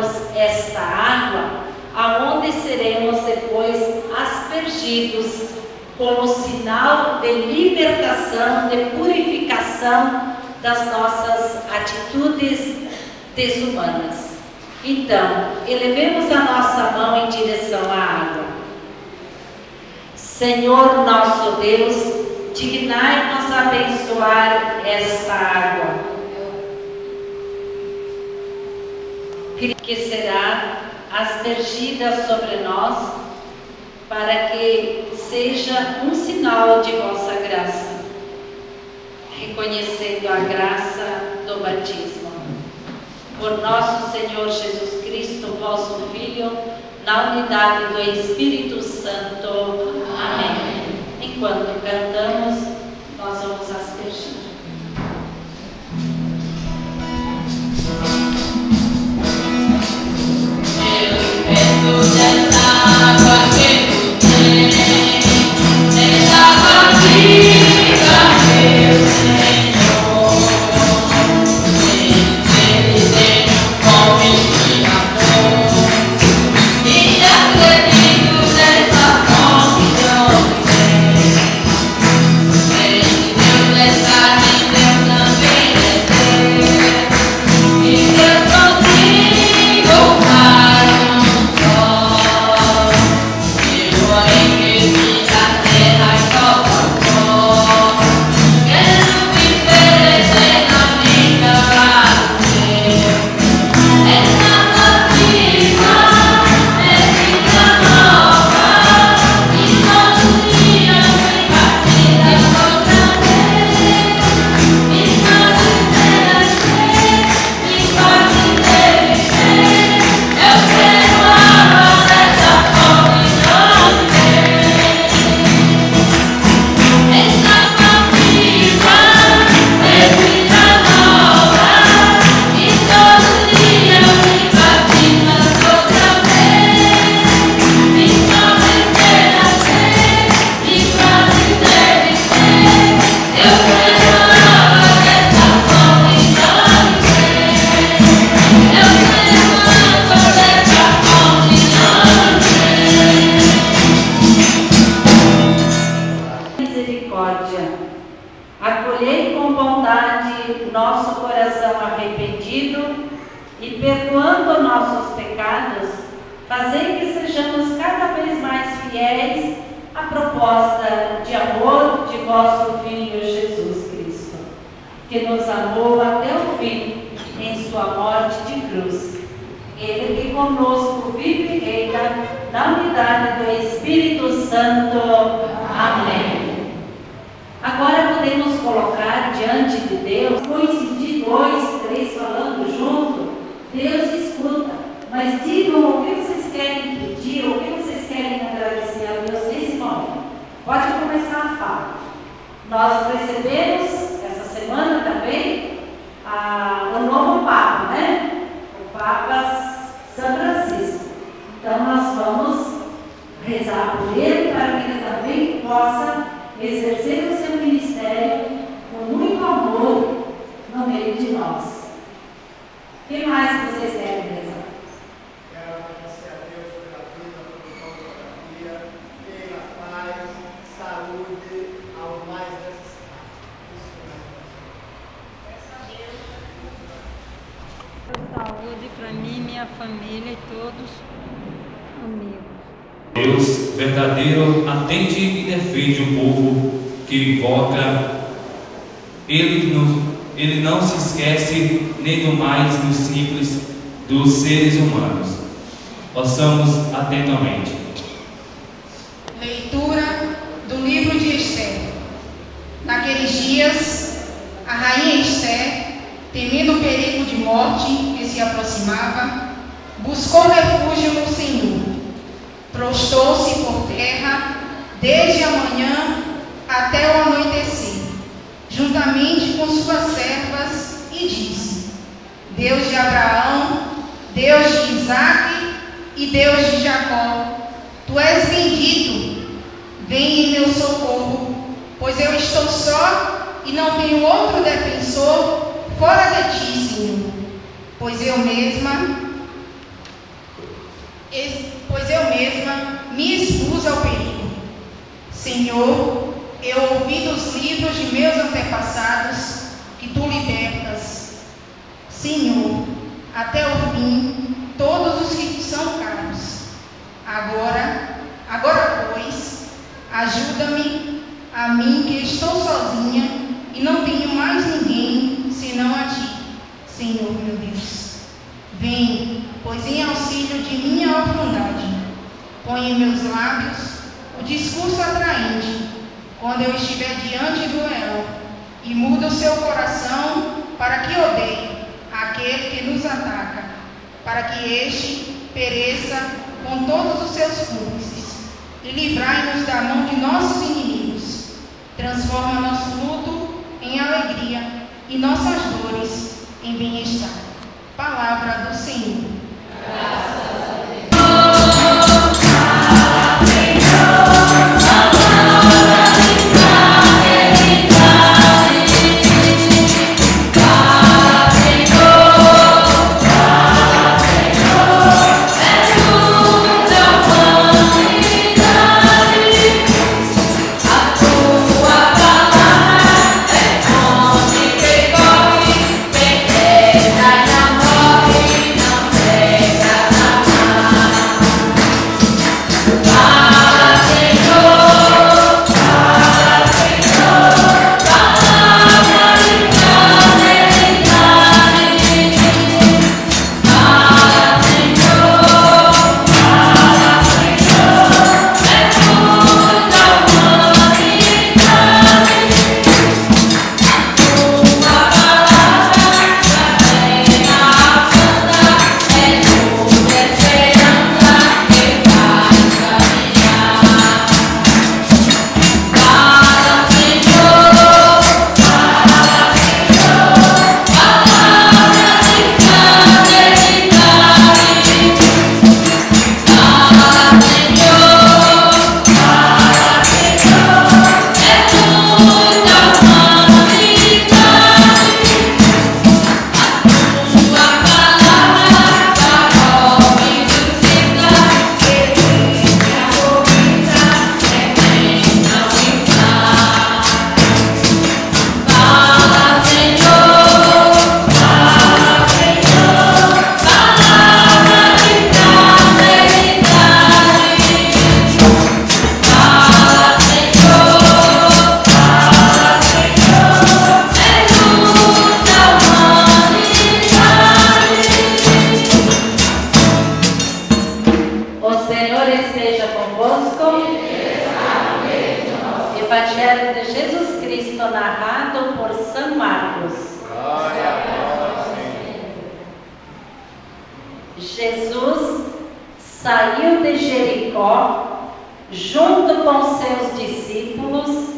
bebermos esta água, aonde seremos depois aspergidos como sinal de libertação, de purificação das nossas atitudes desumanas. Então, elevemos a nossa mão em direção à água. Senhor nosso Deus, dignai-nos abençoar esta água, que será aspergida sobre nós, para que seja um sinal de vossa graça, reconhecendo a graça do batismo. Por nosso Senhor Jesus Cristo, vosso Filho, na unidade do Espírito Santo. Amém. Enquanto cantamos, nós vamos aspergir. Eu peço dessa água que tu tens, dessa água viva, meu Senhor. Sem fome e amor, e acredito nessa fonte de onde vem. Sem Deus nessa de Deus também é Deus, e Deus contigo faz um só. Eu engredi a terra e toco a pó, quero viver na vida para Deus. Essa batida é vida nova, e todo dia vem batida outra vez. E nada espera ser, e pode descer. Eu quero água dessa fonte de onde vem. Essa batida é vida nova, e todo dia vem batida outra vez. E nada espera ser, e pode descer. Eu quero água dessa fonte de onde vem. Eu quero água dessa fonte de onde vem. Misericórdia, acolhei com bondade nosso coração arrependido e, perdoando nossos pecados, fazei que sejamos cada vez mais fiéis à proposta de amor de vosso Filho Jesus Cristo, que nos amou até o fim em sua morte de cruz. Ele que conosco vive e reina na unidade do Espírito Santo. Amém. Agora podemos colocar diante de Deus, coincidir 2, 3 falando junto. Deus escuta, mas digam o que vocês querem pedir, o que vocês querem agradecer a Deus nesse momento. Pode começar a falar. Nós recebemos essa semana também o novo Papa, né? O Papa São Francisco. Então nós vamos rezar por ele, para que ele também possa exercer o seu ministério com muito amor no meio de nós. O que mais vocês querem rezar? Quero agradecer a Deus pela vida, pelo pão da dia, pela paz, saúde aos mais necessitados. Saúde para mim, minha família e todos amigos. Deus verdadeiro atende e defende o povo que invoca. Ele não se esquece nem do mais do simples dos seres humanos. Ouçamos atentamente. Leitura do livro de Esther. Naqueles dias, a rainha Esther, temendo o perigo de morte que se aproximava, buscou refúgio no Senhor. Prostou-se por terra desde a manhã até o anoitecer, juntamente com suas servas, e disse: Deus de Abraão, Deus de Isaque e Deus de Jacó, Tu és bendito, vem em meu socorro, pois eu estou só e não tenho outro defensor fora de Ti, Senhor, pois eu mesma Senhor, eu ouvi dos livros de meus antepassados que tu libertas, Senhor, até o fim, todos os que te são caros. Agora, pois, ajuda-me a mim que estou sozinha e não tenho mais ninguém senão a ti, Senhor meu Deus. Vem, pois em auxílio de minha orfandade, põe em meus lábios o discurso atraente, quando eu estiver diante do leão, e muda o seu coração para que odeie aquele que nos ataca, para que este pereça com todos os seus cúmplices, e livrai-nos da mão de nossos inimigos. Transforma nosso luto em alegria e nossas dores em bem-estar. Palavra do Senhor. Evangelho de Jesus Cristo narrado por São Marcos. Glória a vós, Senhor. Jesus saiu de Jericó junto com seus discípulos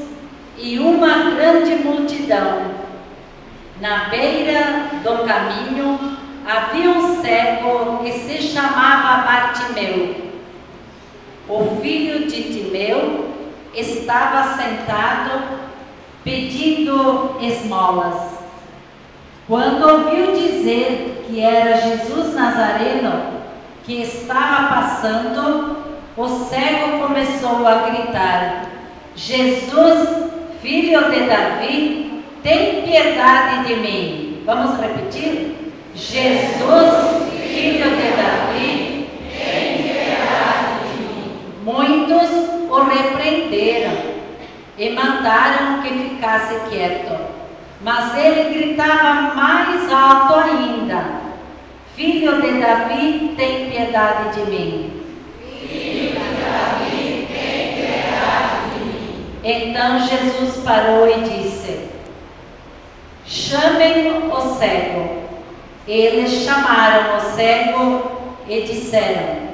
e uma grande multidão. Na beira do caminho havia um cego que se chamava Bartimeu. O filho de Timeu estava sentado pedindo esmolas. Quando ouviu dizer que era Jesus Nazareno que estava passando, o cego começou a gritar: Jesus, filho de Davi, tem piedade de mim. Vamos repetir? Jesus, filho de Davi, tem piedade de mim. Muitos o repreenderam e mandaram que ficasse quieto. Mas ele gritava mais alto ainda: Filho de Davi, tem piedade de mim. Filho de Davi, tem piedade de mim. Então Jesus parou e disse: Chamem o cego. Eles chamaram o cego e disseram: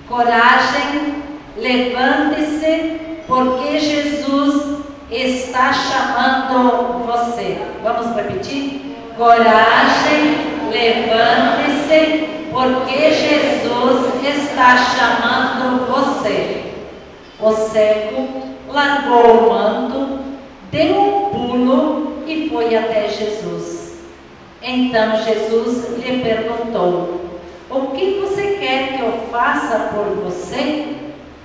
Coragem, levante-se, porque Jesus está chamando você. Vamos repetir? Coragem, levante-se, porque Jesus está chamando você. O cego largou o manto, deu um pulo e foi até Jesus. Então Jesus lhe perguntou: O que você quer que eu faça por você?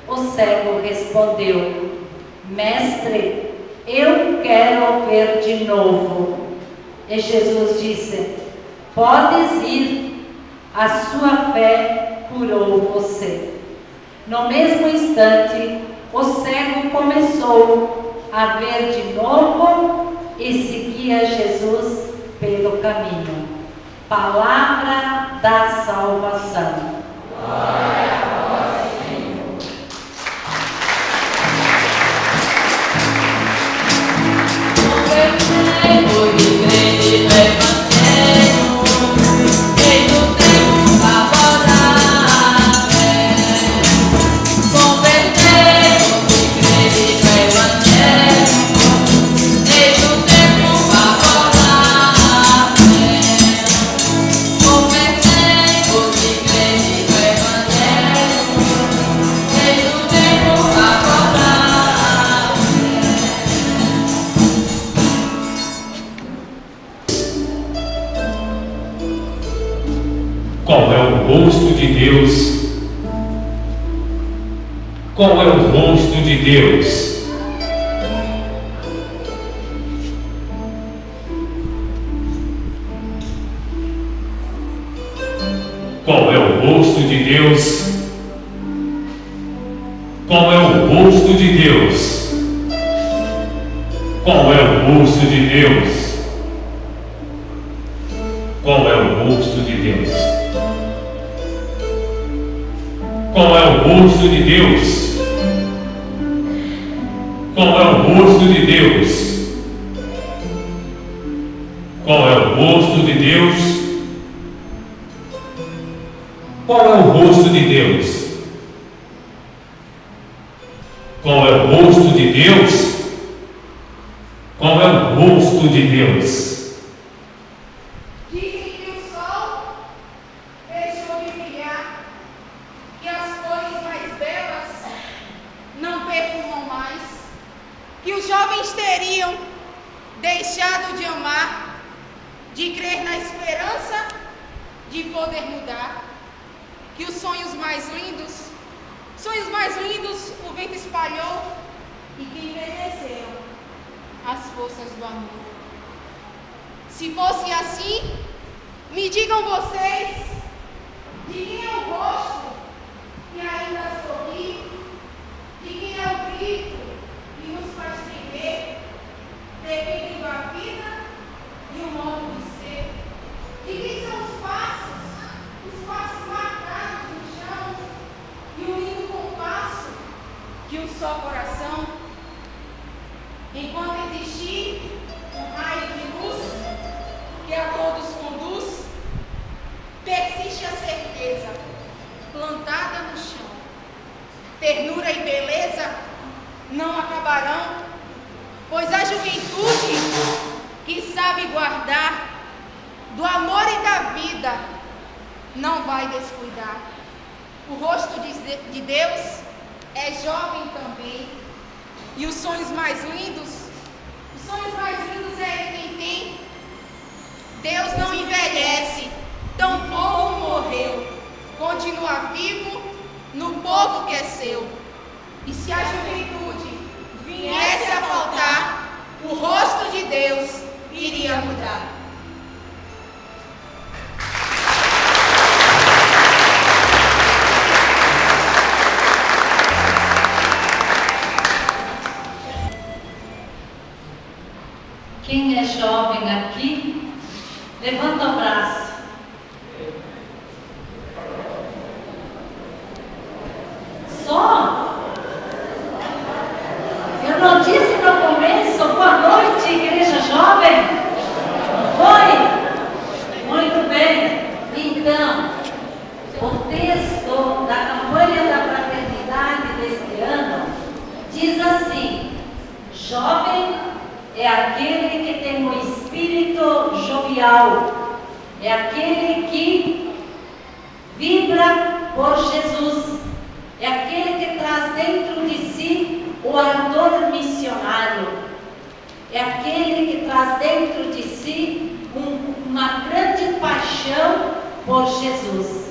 O cego respondeu: Mestre, eu quero ver de novo. E Jesus disse: podes ir, a sua fé curou você. No mesmo instante, o cego começou a ver de novo e seguia Jesus pelo caminho. Palavra da salvação. Glória a vós, Senhor. Convertei-vos de crente no Evangelho, desde o tempo favorável. Convertei-vos de crente no Evangelho, desde o tempo favorável. Convertei-vos de crente no Evangelho, desde o tempo favorável. Qual é o rosto de Deus? Qual é o rosto de Deus? Qual é o rosto de Deus? Qual é o rosto de Deus? Qual é o rosto de Deus? Qual é o rosto de Deus? Qual é o rosto de Deus? Qual é o rosto de Deus? Qual é o rosto de Deus? Qual é o rosto de Deus? Qual é o rosto de Deus? Qual é o rosto de Deus? Dizem que o sol deixou de brilhar, que as cores mais belas não perfumam mais, que os jovens teriam deixado de amar, de crer na esperança de poder mudar, que os sonhos mais lindos o vento espalhou e que envelheceram as forças do amor. Se fosse assim, me digam vocês, de quem é o rosto que ainda sorri, de quem é o grito que nos faz tremer, defendendo a vida e o modo de ser, de quem são os passos marcados no chão e o lindo compasso que um só coração, enquanto existir um raio de luz que a todos conduz, persiste a certeza plantada no chão. Ternura e beleza não acabarão, pois a juventude que sabe guardar do amor e da vida não vai descuidar. O rosto de Deus é jovem também, e os sonhos mais lindos é quem tem. Deus não envelhece, tampouco morreu, continua vivo no povo que é seu. E se a juventude viesse a faltar, o rosto de Deus iria mudar. Quem é jovem aqui, levanta o braço. Só? Eu não disse no começo, boa noite, igreja jovem? Foi? Muito bem. Então, o texto da campanha da fraternidade deste ano diz assim: jovem é aquele que tem um espírito jovial, é aquele que vibra por Jesus, é aquele que traz dentro de si o ardor missionário, é aquele que traz dentro de si uma grande paixão por Jesus.